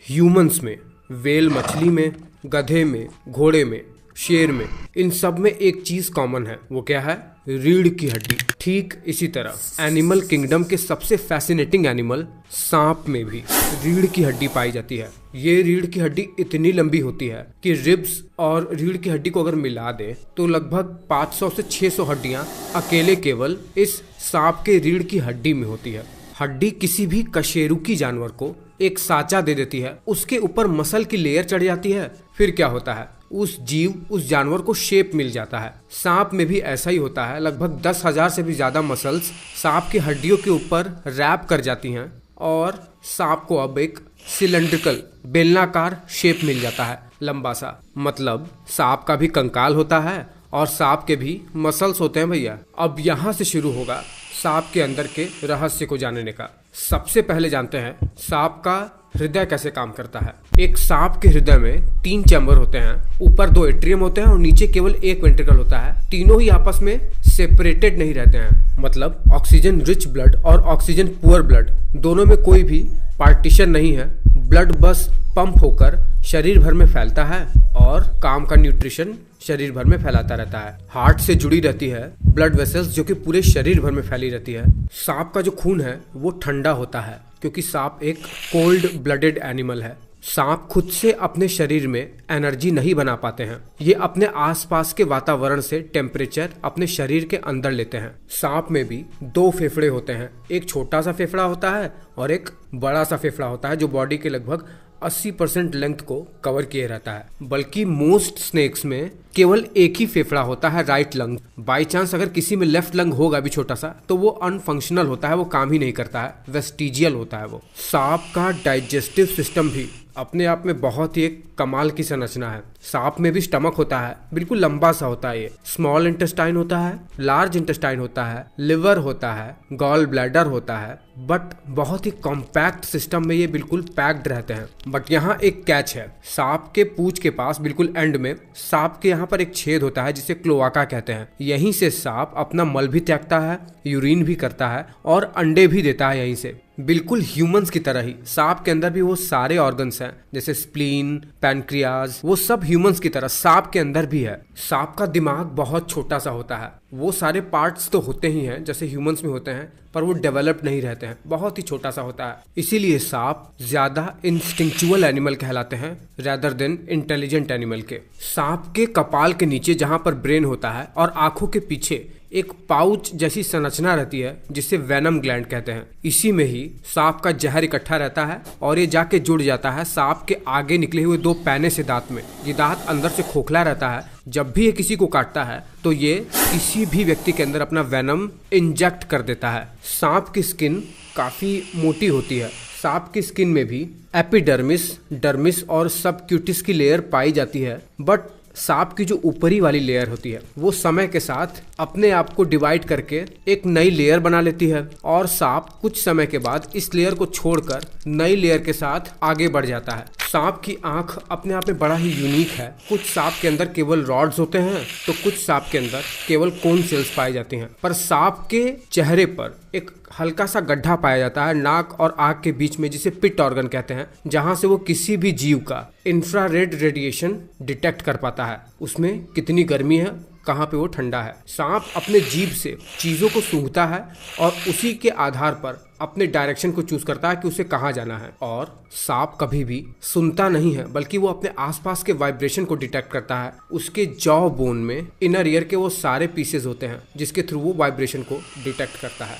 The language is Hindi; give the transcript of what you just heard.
ह्यूमंस में, व्हेल मछली में, गधे में, घोड़े में, शेर में, इन सब में एक चीज कॉमन है। वो क्या है? रीढ़ की हड्डी। ठीक इसी तरह एनिमल किंगडम के सबसे फैसिनेटिंग एनिमल सांप में भी रीढ़ की हड्डी पाई जाती है। ये रीढ़ की हड्डी इतनी लंबी होती है कि रिब्स और रीढ़ की हड्डी को अगर मिला दे तो लगभग 500 से 600 हड्डियां अकेले केवल इस सांप के रीढ़ की हड्डी में होती है। हड्डी किसी भी कशेरुकी जानवर को एक साँचा दे देती है, उसके ऊपर मसल की लेयर चढ़ जाती है, फिर क्या होता है? उस जीव, उस जानवर को शेप मिल जाता है। सांप में भी ऐसा ही होता है। लगभग 10,000 से भी ज्यादा मसल्स सांप की हड्डियों के ऊपर रैप कर जाती हैं और सांप को अब एक सिलेंड्रिकल बेलनाकार शेप मिल जाता है, लंबा सा। मतलब सांप का भी कंकाल होता है और सांप के भी मसल्स होते हैं भैया। अब यहाँ से शुरू होगा सांप के अंदर के रहस्य को जानने का। सबसे पहले जानते हैं सांप का हृदय कैसे काम करता है। एक सांप के हृदय में 3 चैम्बर होते हैं, ऊपर 2 एट्रियम होते हैं और नीचे केवल 1 वेंट्रिकल होता है। तीनों ही आपस में सेपरेटेड नहीं रहते हैं, मतलब ऑक्सीजन रिच ब्लड और ऑक्सीजन पुअर ब्लड दोनों में कोई भी पार्टीशन नहीं है। ब्लड बस पंप होकर शरीर भर में फैलता है और काम का न्यूट्रिशन शरीर भर में फैलाता रहता है। हार्ट से जुड़ी रहती है ब्लड वेसल्स जो कि पूरे शरीर भर में फैली रहती है। सांप का जो खून है वो ठंडा होता है क्योंकि सांप एक कोल्ड ब्लडेड एनिमल है। सांप खुद से अपने शरीर में एनर्जी नहीं बना पाते हैं, ये अपने आसपास के वातावरण से टेम्परेचर अपने शरीर के अंदर लेते हैं। सांप में भी 2 फेफड़े होते हैं, एक छोटा सा फेफड़ा होता है और एक बड़ा सा फेफड़ा होता है जो बॉडी के लगभग 80% लेंथ को कवर किए रहता है। बल्कि मोस्ट स्नेक्स में केवल एक ही फेफड़ा होता है, राइट लंग। बाई चांस अगर किसी में लेफ्ट लंग होगा भी छोटा सा तो वो अनफंक्शनल होता है, वो काम ही नहीं करता है, वेस्टिजियल होता है वो। सांप का डाइजेस्टिव सिस्टम भी अपने आप में बहुत ही एक कमाल की संरचना है। सांप में भी स्टमक होता है, बिल्कुल लंबा सा होता है। ये स्मॉल इंटेस्टाइन होता है, लार्ज इंटेस्टाइन होता है, लिवर होता है, गॉल ब्लैडर होता है, बट बहुत ही कॉम्पैक्ट सिस्टम में ये बिल्कुल पैक्ड रहते हैं। बट यहाँ एक कैच है, सांप के पूंछ के पास बिल्कुल एंड में सांप के यहाँ पर एक छेद होता है जिसे क्लोआका कहते हैं। यहीं से सांप अपना मल भी त्यागता है, यूरिन भी करता है और अंडे भी देता है यहीं से। बिल्कुल ह्यूमंस की तरह ही सांप के अंदर भी वो सारे ऑर्गन्स हैं, जैसे स्प्लीन, पैनक्रियाज, वो सब ह्यूमंस की तरह सांप के अंदर भी है। सांप का दिमाग बहुत छोटा सा होता है, वो सारे पार्ट्स तो होते ही हैं जैसे ह्यूमंस में होते हैं, पर वो डेवलप नहीं रहते हैं, बहुत ही छोटा सा होता है। इसीलिए सांप ज्यादा इंस्टिंक्चुअल एनिमल कहलाते हैं रेदर देन इंटेलिजेंट एनिमल के। सांप के कपाल के नीचे जहां पर ब्रेन होता है और आंखों के पीछे एक पाउच जैसी संरचना रहती है जिसे वेनम ग्लैंड कहते हैं। इसी में ही सांप का जहर इकट्ठा रहता है और ये जाके जुड़ जाता है सांप के आगे निकले हुए 2 पैने से दांत में। ये दांत अंदर से खोखला रहता है, जब भी ये किसी को काटता है तो ये किसी भी व्यक्ति के अंदर अपना वेनम इंजेक्ट कर देता है। सांप की स्किन काफी मोटी होती है। सांप की स्किन में भी एपिडर्मिस, डर्मिस और सबक्यूटिस की लेयर पाई जाती है, बट सांप की जो ऊपरी वाली लेयर होती है वो समय के साथ अपने आप को डिवाइड करके एक नई लेयर बना लेती है और सांप कुछ समय के बाद इस लेयर को छोड़कर नई लेयर के साथ आगे बढ़ जाता है। सांप की आंख अपने आप में बड़ा ही यूनिक है। कुछ सांप के अंदर केवल रॉड्स होते हैं तो कुछ सांप के अंदर केवल कोन सेल्स पाए जाते हैं। पर सांप के चेहरे पर एक हल्का सा गड्ढा पाया जाता है नाक और आंख के बीच में, जिसे पिट ऑर्गन कहते हैं, जहां से वो किसी भी जीव का इंफ्रारेड रेडिएशन डिटेक्ट कर पाता है। उसमें कितनी गर्मी है, कहाँ पे वो ठंडा है। सांप अपने जीभ से चीजों को सूंघता है और उसी के आधार पर अपने डायरेक्शन को चूज करता है कि उसे कहाँ जाना है। और सांप कभी भी सुनता नहीं है, बल्कि वो अपने आसपास के वाइब्रेशन को डिटेक्ट करता है। उसके जॉ बोन में इनर ईयर के वो सारे पीसेस होते हैं जिसके थ्रू वो वाइब्रेशन को डिटेक्ट करता है।